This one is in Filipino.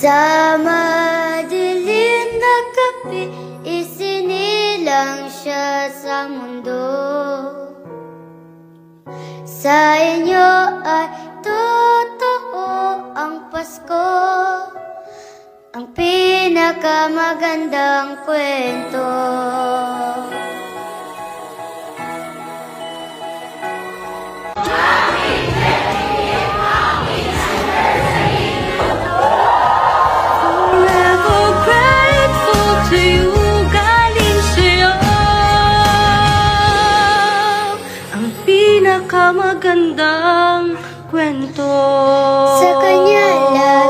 Sa madilim na gabi, isinilang siya sa mundo. Sa inyo ay totoo ang Pasko, ang pinakamagandang kwento. Pinakamagandang kwento. Sa kanya lang